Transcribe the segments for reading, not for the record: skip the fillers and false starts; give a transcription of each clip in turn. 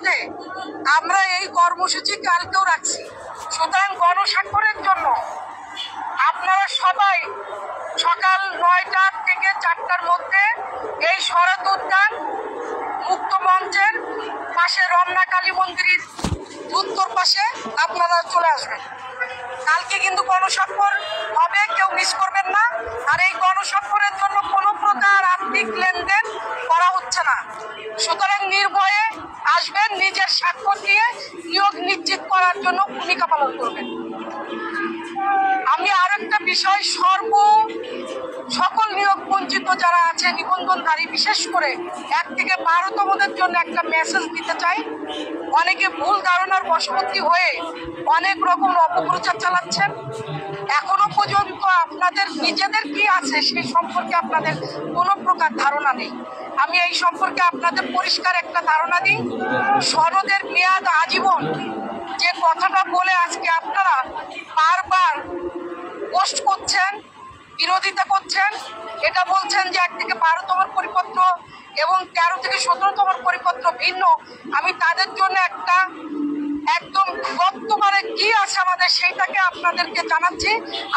অনুরোধে আমরা এই কর্মসূচি কালকেও রাখছি। সুতরাং গণস্বাক্ষরের জন্য আপনারা সবাই সকাল 9টা থেকে 4টার মধ্যে এই শরৎ উদ্যান মুক্ত মঞ্চের পাশে রমনা কালী মন্দিরের উত্তর পাশে আপনারা চলে আসবেন। কালকে কিন্তু গণস্বাক্ষর হবে, কেউ মিস করবেন না। আর এই গণস্বাক্ষরের জন্য কোনো প্রকার আর্থিক লেনদেন করা হচ্ছে না। সুতরাং নির্ভয়ে আসবেন, নিজের স্বাক্ষর দিয়ে নিয়োগ নিশ্চিত করার জন্য ভূমিকা পালন করবেন। আমি আরেকটা বিষয় সকল নিয়োগ বঞ্চিত যারা আছে নিবন্ধনকারী, বিশেষ করে 1 থেকে 12তমদের জন্য একটা মেসেজ দিতে চাই। অনেকে ভুল ধারণার বশবর্তী হয়ে অনেক রকম অপপ্রচার চালাচ্ছেন। এখনো পর্যন্ত আপনাদের নিজেদের কি আছে সেই সম্পর্কে আপনাদের কোনো প্রকার ধারণা নেই। আমি এই সম্পর্কে আপনাদের পরিষ্কার একটা ধারণা দিই। সনদের মেয়াদ আজীবন যে কথাটা বলে আজকে আপনারা বারবার পোস্ট করছেন, বিরোধিতা করছেন, এটা বলছেন যে 1 থেকে 12তম পরিপত্র এবং 13 থেকে 17তম পরিপত্র ভিন্ন। আমি তাদের জন্য একটা একদম বর্তমানে কি আছে আমাদের সেইটাকে আপনাদেরকে জানাচ্ছি।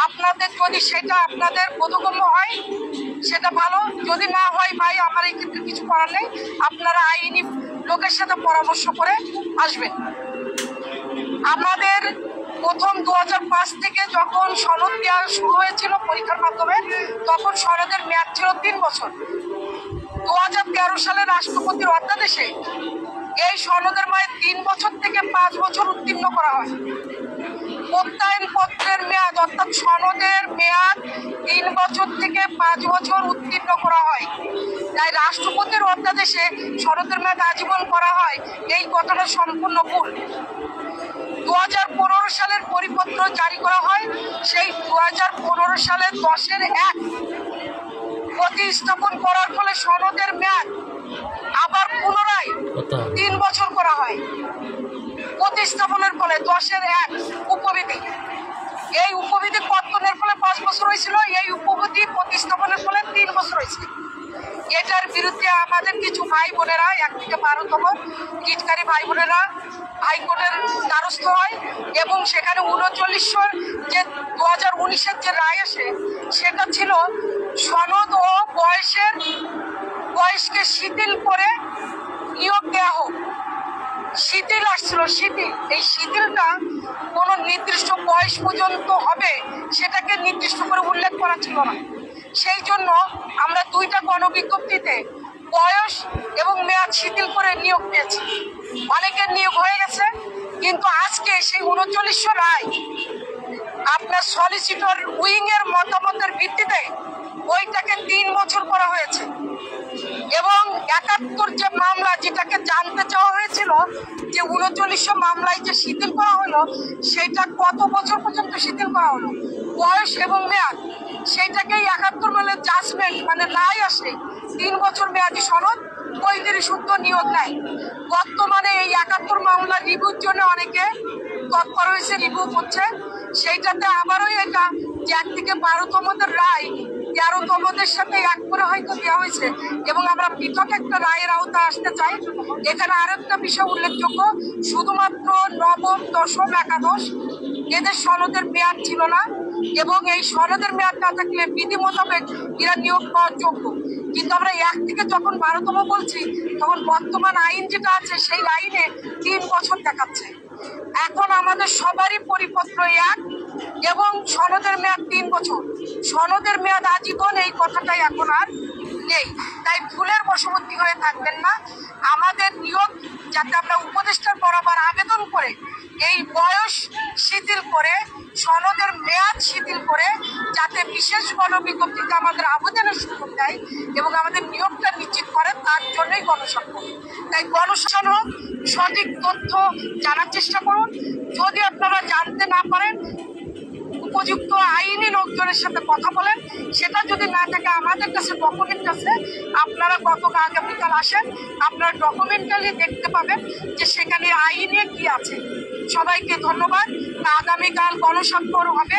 আপনাদের যদি সেটা আপনাদের বোধগম্য হয় সেটা ভালো, যদি না হয় ভাই আমার এই ক্ষেত্রে কিছু করার নেই। আপনারা আইনি লোকের সাথে পরামর্শ করে আসবেন। আমাদের প্রথম 2005 থেকে যখন সনদ দেওয়া শুরু হয়েছিল পরীক্ষার মাধ্যমে, তখন সনদের মেয়াদ ছিল 3 বছর। 2013 সালে রাষ্ট্রপতির অধ্যাদেশে এই সনদের মেয়াদ 3 বছর থেকে 5 বছর উত্তীর্ণ করা হয়। প্রত্যয়ন পত্রের মেয়াদ অর্থাৎ সনদের মেয়াদ 3 বছর থেকে 5 বছর উত্তীর্ণ করা হয়। তাই রাষ্ট্রপতির অধ্যাদেশে সনদের মেয়াদ আজীবন করা হয়, এই কথাটা সম্পূর্ণ ভুল। 2015 সালের পরিপত্র জারি করা হয়, সেই 2015 সালের 10-1 প্রতিস্থাপন করার ফলে সনদের মেয়াদ আবার পুনরায় 3 বছর করা হয়। প্রতিস্থাপনের ফলে 10-1 উপবিধি, এই উপবিধি কর্তনের ফলে 5 বছর হয়েছিল, এই উপবিধি প্রতিস্থাপনের ফলে 3 বছর হয়েছে। এটার বিরুদ্ধে আমাদের কিছু ভাই বোনেরা 1 থেকে 12তম রিটকারী ভাই বোনেরা হাইকোর্টের দ্বারস্থ হয় এবং সেখানে 39 যে 2019-এর যে রায় আসে সেটা ছিল সনদ ও বয়সকে শিথিল করে নিয়োগ দেওয়া হোক। শিথিল আসছিল, শিথিল, এই শিথিলটা কোনো নির্দিষ্ট বয়স পর্যন্ত হবে সেটাকে নির্দিষ্ট করে উল্লেখ করা ছিল না। সেই জন্য আমরা 2টা গণবিজ্ঞপ্তিতে বয়স এবং মেয়াদ শিথিল করে নিয়োগ পেয়েছি। অনেকের নিয়োগ হয়ে গেছে, কিন্তু আজকে সেই 39 রায় আপনার সলিসিটর উইংয়ের মতামতের ভিত্তিতে ওইটাকে 3 বছর করা হয়েছে। এবং 71 যে মামলা যেটাকে জানতে চাওয়া হয়েছিল যে 39 মামলায় যে শিথিল করা হলো সেটা কত বছর পর্যন্ত শিথিল করা হলো বয়স এবং মেয়াদ, সেইটাকেই 71 মানে জাজমেন্ট মানে রায় আসে 3 বছর মেয়াদি সনদ 35 শুদ্ধ নিয়োগ নেয়। বর্তমানে এই 71 মামলা রিভিউর জন্য অনেকে তৎপর হয়েছে, রিভিউ করছে। সেইটাতে আবারও এটা যে 1 থেকে 12তমদের রায় 13তমদের সাথে এক করে হয়তো দেওয়া হয়েছে এবং আমরা পৃথক একটা রায়ের আওতা আসতে চাই। এখানে আরেকটা বিষয় উল্লেখযোগ্য, শুধুমাত্র নবম, দশম, একাদশ এদের সনদের মেয়াদ ছিল না এবং এই সনদের মেয়াদ না থাকলে বিধি মোতাবেক এরা নিয়োগ পাওয়ার যোগ্য। কিন্তু আমরা 1 থেকে যখন 12তম বলছি তখন বর্তমান আইন যেটা আছে সেই আইনে 3 বছর দেখাচ্ছে। এখন আমাদের সবারই পরিপত্র 1 এবং সনদের মেয়াদ 3 বছর, সনদের মেয়াদ আজীবন, এই কথাটাই এখন আর নেই। তাই ভুলের বশবর্তী হয়ে থাকবেন না। আমাদের নিয়োগ যাতে আমরা উপদেষ্টার বরাবর আবেদন করে এই বয়স শিথিল করে সনদের মেয়াদ শিথিল করে যাতে বিশেষ গণবিজ্ঞপ্তিতে আমাদের আবেদনের সুযোগ দেয় এবং আমাদের নিয়োগটা নিশ্চিত করে, তার জন্যই গণস্বাক্ষর। তাই গণস্বাক্ষর হোক, সঠিক তথ্য জানার চেষ্টা করুন। যদি আপনারা জানতে না পারেন উপযুক্ত আইনি লোকজনের সাথে কথা বলেন, সেটা যদি না থাকে আমাদের কাছে ডকুমেন্ট আছে, আপনারা আগামীকাল আসেন, আপনারা ডকুমেন্টালি দেখতে পাবেন যে সেখানে আইনে কি আছে। সবাইকে ধন্যবাদ। আগামীকাল গণস্বাক্ষর হবে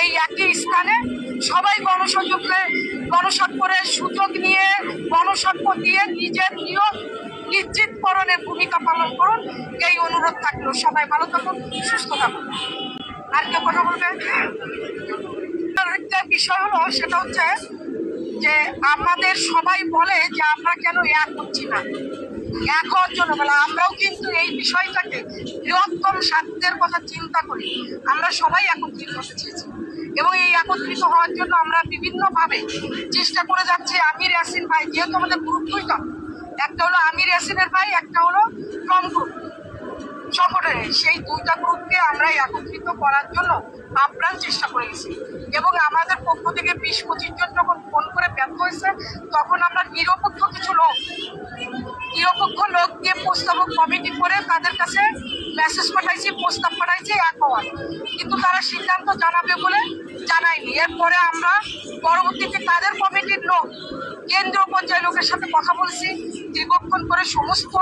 এই একই স্থানে। সবাই গণস্বাক্ষরের সুযোগ নিয়ে গণস্বাক্ষর দিয়ে নিজের নিয়োগ নিশ্চিতকরণের ভূমিকা পালন করুন, এই অনুরোধ থাকলো। সবাই ভালো থাকুন, সুস্থ থাকুন। আর কেউ কথা বলবে? একটা বিষয় হলো, সেটা হচ্ছে যে আমাদের সবাই বলে যে আমরা কেন এক হচ্ছি না, এক হওয়ার জন্য বলে। আমরাও কিন্তু এই বিষয়টাকে বৃহত্তম স্বার্থের কথা চিন্তা করি, আমরা সবাই একত্রিত হতে চেয়েছি এবং এই একত্রিত হওয়ার জন্য আমরা বিভিন্নভাবে চেষ্টা করে যাচ্ছি। আমির ইয়াসিন ভাই, যেহেতু আমাদের গ্রুপ দুইটা, একটা হলো আমির ইয়াসিনের ভাই, একটা হলো টম গ্রুপ সংগঠনের, সেই দুইটা গ্রুপকে আমরা একত্রিত করার জন্য আপ্রাণ চেষ্টা করে গেছি এবং আমাদের পক্ষ থেকে 20-25 জন যখন ফোন করে ব্যর্থ হয়েছে, তখন আমরা নিরপেক্ষ লোক দিয়ে প্রস্তাবক কমিটি করে তাদের কাছে মেসেজ পাঠাইছি, প্রস্তাব পাঠাইছি এক হওয়ার, কিন্তু তারা সিদ্ধান্ত জানাবে বলে জানায়নি। এরপরে আমরা পরবর্তীতে তাদের কমিটির লোক, কেন্দ্রীয় পর্যায়ের লোকের সাথে কথা বলছি, দীর্ঘক্ষণ করে সমস্ত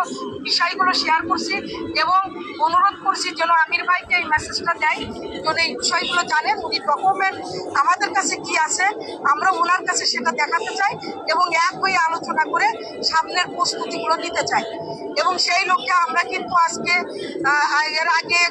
বিষয়গুলো শেয়ার করছি এবং অনুরোধ করছি যেন আমির ভাইকে এই মেসেজটা দেয়, যেন এই বিষয়গুলো জানেন। উনি ডকুমেন্ট আমাদের কাছে কি আছে, আমরা ওনার কাছে সেটা দেখাতে চাই এবং এক হয়ে আলোচনা করে সামনের প্রস্তুতিগুলো নিতে চাই। এবং সেই লক্ষ্যে আমরা কিন্তু আজকে এর আগে